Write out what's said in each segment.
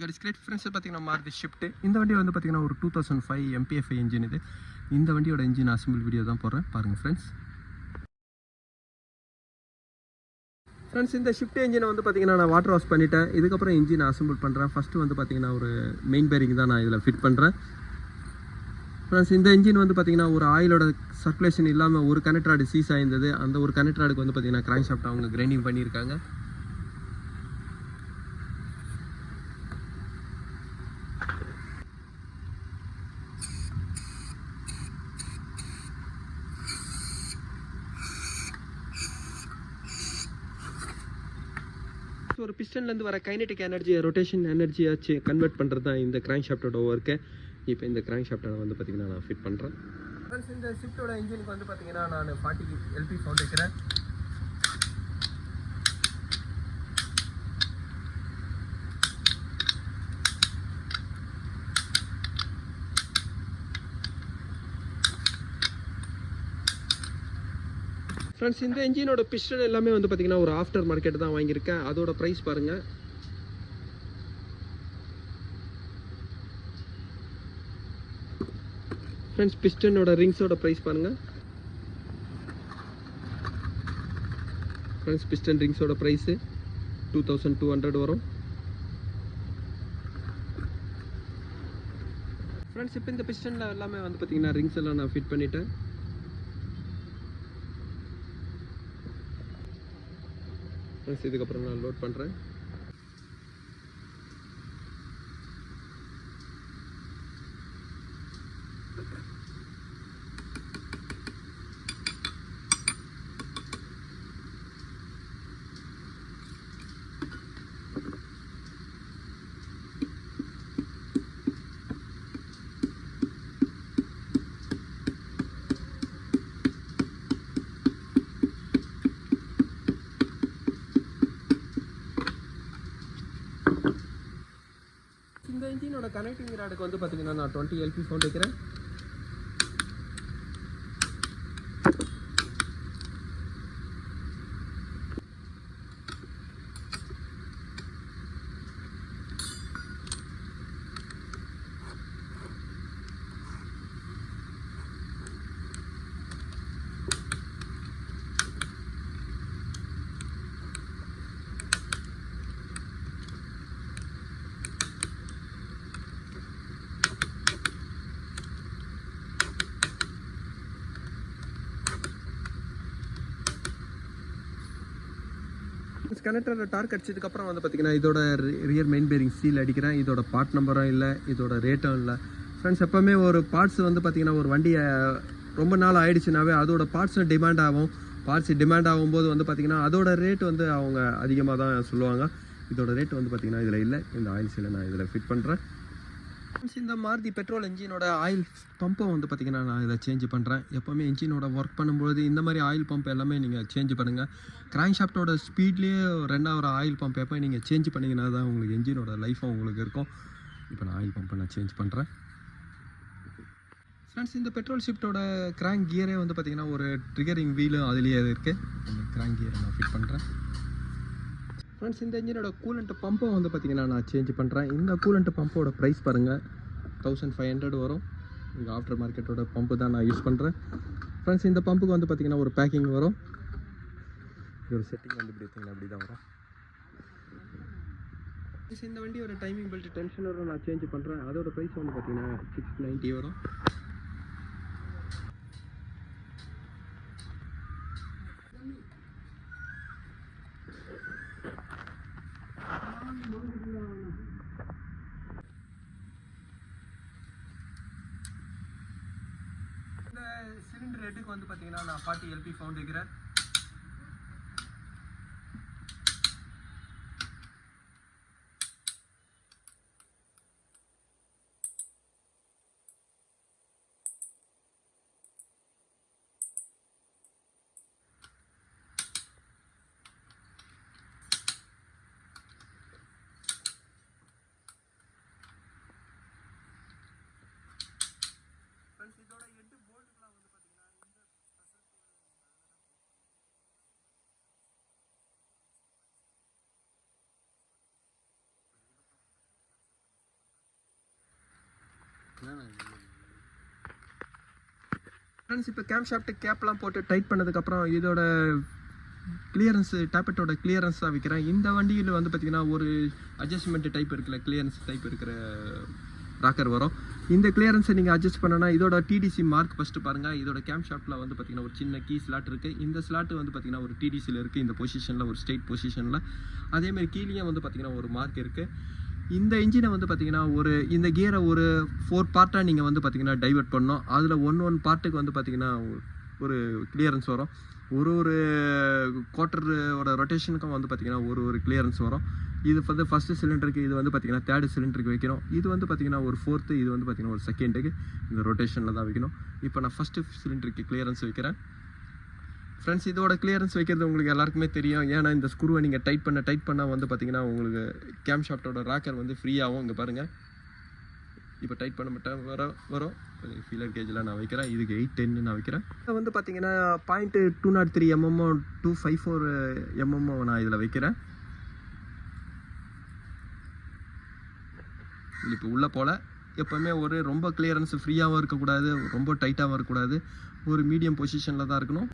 Great friends, Maruti Swift. இந்த வண்டி வந்து பாத்தீங்கன்னா ஒரு 2005 MPFI engine இது. இந்த வண்டியோட engine assemble video தான் போறேன் பாருங்க friends. Friends, இந்த Swift engine வந்து பாத்தீங்கன்னா நான் வாட்டர் வாஷ் பண்ணிட்டேன். இதுக்கு அப்புறம் engine assemble பண்றேன். ஃபர்ஸ்ட் வந்து பாத்தீங்கன்னா ஒரு மெயின் பேரிங் தான் நான் இதல ஃபிட் பண்றேன். Friends, இந்த engine வந்து பாத்தீங்கன்னா ஒரு ஆயிலோட சர்க்குலேஷன் இல்லாம ஒரு கனெக்டர் ராட் சீஸ் ஆயிருந்தது. அந்த ஒரு கனெக்டர் ராட்க்கு வந்து பாத்தீங்கன்னா கிராங்க் ஷாஃப்ட் அவங்க கிரைண்டிங் பண்ணிருக்காங்க. ஒரு பிஸ்டன்ல இருந்து வர கைனெடிக் எனர்ஜி ரொட்டேஷன் எனர்ஜியாச்சு கன்வெர்ட் பண்றது தான் இந்த கிராங்க் ஷாஃப்ட்டோட வர்க். இப்போ இந்த கிராங்க் ஷாஃப்ட்டை வந்து பாத்தீங்கன்னா நான் ஃபிட் பண்றேன். फ्रेंड्स, இந்த ஷிஃப்ட்டோட இன்ஜினுக்கு வந்து பாத்தீங்கன்னா நான் 40 LP ஃபவுண்ட் வைக்கிறேன். ஃப்ரெண்ட்ஸ், இந்த இன்ஜினோட பிஸ்டன் எல்லாமே வந்து பாத்தீங்கன்னா ஒரு ஆஃப்டர் மார்க்கெட் தான் வாங்கியிருக்கேன். அதோட பிரைஸ் பாருங்க. ஃப்ரெண்ட்ஸ், பிஸ்டனோட ரிங்ஸோட பிரைஸ் பாருங்க. ஃப்ரெண்ட்ஸ், பிஸ்டன் ரிங்ஸோட பிரைஸ் 2200 வரும். ஃப்ரெண்ட்ஸ், இப்போ இந்த பிஸ்டன்ல எல்லாமே வந்து பாத்தீங்கன்னா ரிங்ஸ் எல்லாம் நான் ஃபிட் பண்ணிட்டேன். ஃப்ரெண்ட்ஸ், இதுக்கு அப்புறம் நான் லோட் பண்றேன். இந்த இன்ஜினோட கனெக்டிங் ராடுக்கு வந்து பாத்தீங்கன்னா நான் 20 LP ஃபவுண்ட் வைக்கிறேன். கனெக்டரோட டார்க் அடிச்சதுக்கு அப்புறம் வந்து பாத்தீங்கன்னா இதோட ரியர் மெயின் பேரிங் சீல் அடிக்கிறேன். இதோட பார்ட் நம்பரும் இல்லை, இதோட ரேட்டும் இல்லை. ஃப்ரெண்ட்ஸ், எப்பவுமே ஒரு பார்ட்ஸ் வந்து பாத்தீங்கன்னா ஒரு வண்டியை ரொம்ப நாள் ஆயிடுச்சுனாவே அதோட பார்ட்ஸும் டிமாண்ட் ஆகும். பார்ட்ஸ் டிமாண்ட் ஆகும்போது வந்து பாத்தீங்கன்னா அதோட ரேட் வந்து அவங்க அதிகமாக தான் சொல்லுவாங்க. இதோட ரேட் வந்து பாத்தீங்கன்னா இதில் இல்லை. இந்த ஆயில் சீலை நான் இதில் ஃபிட் பண்ணுறேன். இந்த மாருதி பெட்ரோல் இன்ஜினோட ஆயில் பம்பை வந்து பார்த்தீங்கன்னா நான் இதை சேஞ்ச் பண்ணுறேன். எப்போவுமே இன்ஜினோட ஒர்க் பண்ணும்போது இந்த மாதிரி ஆயில் பம்ப் எல்லாமே நீங்கள் சேஞ்ச் பண்ணுங்கள். கிராங்க் ஷாஃப்ட்டோட ஸ்பீட்லேயே 2 ஆயில் பம்ப் எப்போ நீங்கள் சேஞ்ச் பண்ணிங்கன்னா தான் உங்களுக்கு இன்ஜினோட லைஃப்பும் உங்களுக்கு இருக்கும். இப்போ நான் ஆயில் பம்பை நான் சேஞ்ச் பண்ணுறேன். ஃப்ரெண்ட்ஸ், இந்த பெட்ரோல் ஷிஃப்ட்டோட கிராங்க் கியரே வந்து பார்த்திங்கன்னா ஒரு ட்ரிகரிங் வீலும் அதுலேயே இருக்குது. அந்த கிராங்க் கியரை நான் ஃபிட் பண்ணுறேன். ஃப்ரெண்ட்ஸ், இந்த இன்ஜினோட கூலண்ட் பம்பை வந்து பார்த்திங்கன்னா நான் சேஞ்ச் பண்ணுறேன். இந்த கூலண்ட் பம்போட ப்ரைஸ் பாருங்கள், 1500 வரும். இந்த ஆஃப்டர் மார்க்கெட்டோட பம்பு தான் நான் யூஸ் பண்ணுறேன். ஃப்ரெண்ட்ஸ், இந்த பம்புக்கு வந்து பார்த்திங்கன்னா ஒரு பேக்கிங் வரும். ஒரு செட்டிங் வந்து இப்படி எடுத்திங்கன்னா அப்படி தான் வரும். இந்த வண்டியோட டைமிங் பெல்ட் டென்ஷனோட நான் சேஞ்ச் பண்ணுறேன். அதோட ப்ரைஸ் வந்து பார்த்திங்கன்னா 690 வரும். இந்த சிலிண்டர் ரேட்டுக்கு வந்து பார்த்தீங்கன்னா நான் 40 LP ஃபவுண்ட் வைக்கிறேன். இதோட 8 போல்ட்டுக்கெல்லாம் வந்து பார்த்தீங்கன்னா ஃப்ரெண்ட்ஸ் இப்போ கேம் ஷாஃப்ட் கேப்லாம் போட்டு டைட் பண்ணதுக்கப்புறம் இதோட கிளியரன்ஸு டேப்பட்டோட கிளியரன்ஸ் தான் வைக்கிறேன். இந்த வண்டியில் வந்து பார்த்திங்கன்னா ஒரு அட்ஜஸ்ட்மெண்ட் டைப் இருக்குல்ல, கிளியரன்ஸ் டைப் இருக்கிற ராக்கர் வரும். இந்த கிளியரன்ஸை நீங்கள் அட்ஜஸ்ட் பண்ணனா இதோட டிடிசி மார்க் ஃபஸ்ட்டு பாருங்கள். இதோட கேம் ஷாஃப்ட்டில் வந்து பார்த்திங்கன்னா ஒரு சின்ன கீ ஸ்லாட் இருக்குது. இந்த ஸ்லாட்டு வந்து பார்த்திங்கன்னா ஒரு டிடிசியில் இருக்குது, இந்த பொசிஷனில் ஒரு ஸ்ட்ரெயிட் பொசிஷனில். அதேமாதிரி கீழே வந்து பார்த்திங்கன்னா ஒரு மார்க் இருக்குது. இந்த இன்ஜினை வந்து பார்த்திங்கன்னா இந்த கியரை ஒரு 4 பார்ட்டாக நீங்கள் வந்து பார்த்திங்கன்னா டைவர்ட் பண்ணோம். அதில் ஒன் பார்ட்டுக்கு வந்து பார்த்திங்கன்னா ஒரு கிளியரன்ஸ் வரும். ஒரு குவார்ட்டரோட ரொட்டேஷனுக்கும் வந்து பார்த்திங்கன்னா ஒரு கிளியரன்ஸ் வரும். இது வந்து ஃபஸ்ட்டு சிலிண்டருக்கு, இது வந்து பார்த்திங்கன்னா 3rd சிலிண்டருக்கு வைக்கணும். இது வந்து பார்த்திங்கன்னா ஒரு 4th, இது வந்து பார்த்திங்கன்னா ஒரு 2nd இந்த ரொட்டேஷனில் தான் வைக்கணும். இப்போ நான் ஃபஸ்ட்டு சிலிண்டருக்கு கிளியரன்ஸ் வைக்கிறேன். ஃப்ரெண்ட்ஸ் இதோட கிளியரன்ஸ் வைக்கிறது உங்களுக்கு எல்லாருக்குமே தெரியும். ஏன்னா இந்த ஸ்க்ரூவை நீங்கள் டைட் பண்ணால் வந்து பார்த்திங்கன்னா உங்களுக்கு கேம் ஷாஃப்ட்டோட ராக்கர் வந்து ஃப்ரீயாகும். இங்கே பாருங்கள், இப்போ டைட் பண்ண மட்டும் வரும். ஃபீலர் கேஜில் நான் வைக்கிறேன். இதுக்கு 810 நான் வைக்கிறேன். இப்போ வந்து பார்த்தீங்கன்னா 0.203 mm 254 mm நான் இதில் வைக்கிறேன். இப்போ உள்ளே போல் எப்போவுமே ரொம்ப கிளியரன்ஸ் ஃப்ரீயாகவும் இருக்கக்கூடாது, ரொம்ப டைட்டாகவும் இருக்கக்கூடாது, ஒரு மீடியம் பொசிஷனில் தான் இருக்கணும்.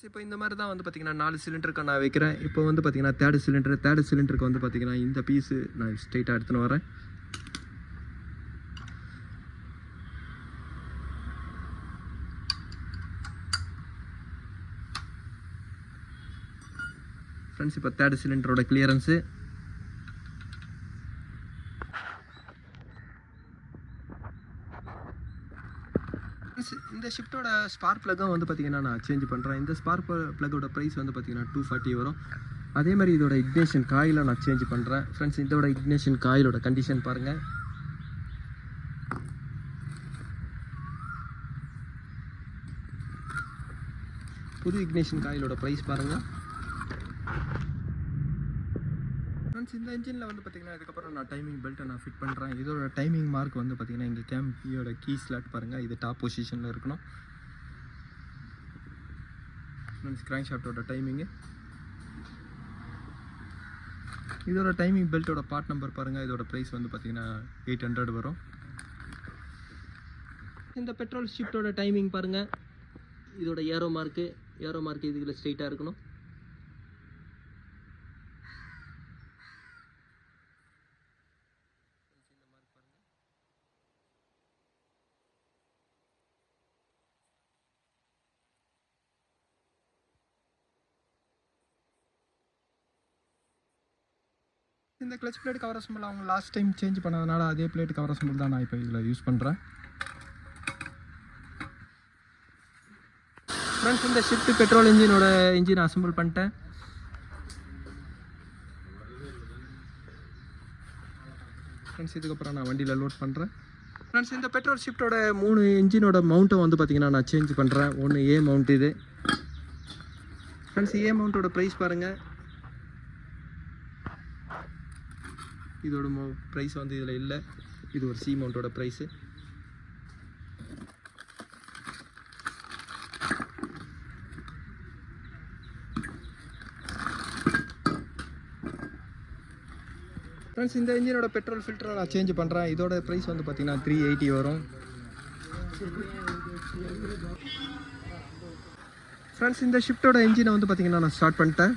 இப்போ இந்த மாதிரி தான் வந்து பார்த்திங்கன்னா 4 சிலிண்டருக்கு நான் வைக்கிறேன். இப்போ வந்து பார்த்திங்கன்னா 3rd சிலிண்டருக்கு வந்து பார்த்திங்கன்னா இந்த பீஸு நான் ஸ்ட்ரெயிட்டாக எடுத்துன்னு வரேன். ஃப்ரெண்ட்ஸ் இப்போ 3rd சிலிண்டரோட கிளியரன்ஸு. இந்த ஷிஃப்ட்டோட ஸ்பார்க் ப்ளக்கும் வந்து பார்த்திங்கன்னா நான் சேஞ்ச் பண்ணுறேன். இந்த ஸ்பார்க் ப்ளக்கோட ப்ரைஸ் வந்து பார்த்திங்கன்னா 240 வரும். அதே மாதிரி இதோட இக்னேஷன் காயிலை நான் சேஞ்ச் பண்ணுறேன். ஃப்ரெண்ட்ஸ் இதோட இக்னேஷன் காயிலோட கண்டிஷன் பாருங்கள். புது இக்னேஷன் காயிலோட ப்ரைஸ் பாருங்கள். ஃப்ரெண்ட்ஸ் இந்த இன்ஜினில் வந்து பார்த்திங்கன்னா இதுக்கப்புறம் நான் டைமிங் பெல்ட்டை நான் ஃபிட் பண்ணுறேன். இதோட டைமிங் மார்க் வந்து பார்த்திங்கன்னா இங்கே கேம்பியோட கீ ஸ்லாட் பாருங்கள், இது டாப் பொசிஷனில் இருக்கணும். ஃப்ரெண்ட்ஸ் கிராங்க் ஷாஃப்ட்டோட டைமிங்கு, இதோட டைமிங் பெல்ட்டோட பார்ட் நம்பர் பாருங்கள். இதோட ப்ரைஸ் வந்து பார்த்திங்கன்னா 800 வரும். இந்த பெட்ரோல் ஷிஃப்ட்டோட டைமிங் பாருங்கள். இதோட ஏரோ மார்க்கு இதுக்குள்ள ஸ்ட்ரெயிட்டாக இருக்கணும். இந்த கிளச் பிளேட் கவர் அசம்பிள் அவங்க லாஸ்ட் டைம் சேஞ்ச் பண்ணதுனால அதே பிளேட் கவர் அசம்பிள் தான் நான் இப்போ இதில் யூஸ் பண்ணுறேன். ஃப்ரெண்ட்ஸ் இந்த ஷிஃப்ட் பெட்ரோல் இன்ஜின் அசம்பிள் பண்ணிட்டேன். ஃப்ரெண்ட்ஸ் இதுக்கப்புறம் நான் வண்டியில் லோட் பண்ணுறேன். ஃப்ரெண்ட்ஸ் இந்த பெட்ரோல் ஷிஃப்ட்டோட 3 இன்ஜினோட மவுண்ட்டை வந்து பார்த்திங்கன்னா நான் சேஞ்ச் பண்ணுறேன். ஒன்று ஏ மவுண்ட் இது. ஃப்ரெண்ட்ஸ் ஏ மவுண்ட்டோட ப்ரைஸ் பாருங்கள். இதோட ப்ரைஸ் வந்து இதில் இல்லை. இது ஒரு சி மவுண்ட்டோட ப்ரைஸு. ஃப்ரெண்ட்ஸ் இந்த இன்ஜினோட பெட்ரோல் ஃபில்டரை நான் சேஞ்ச் பண்ணுறேன். இதோட ப்ரைஸ் வந்து பார்த்திங்கன்னா 380 வரும். ஃப்ரெண்ட்ஸ் இந்த ஷிஃப்ட்டோட இன்ஜினை வந்து பார்த்திங்கன்னா நான் ஸ்டார்ட் பண்ணிட்டேன்.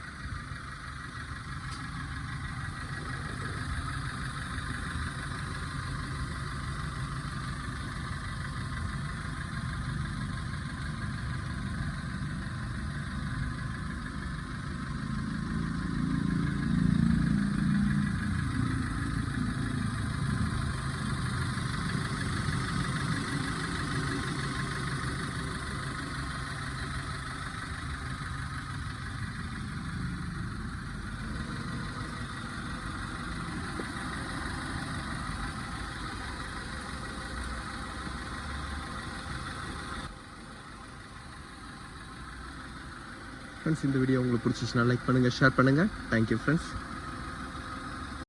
ஃப்ரெண்ட்ஸ் இந்த வீடியோ உங்களுக்கு பிடிச்சிச்சுன்னா லைக் பண்ணுங்கள், ஷேர் பண்ணுங்கள். Thank you friends.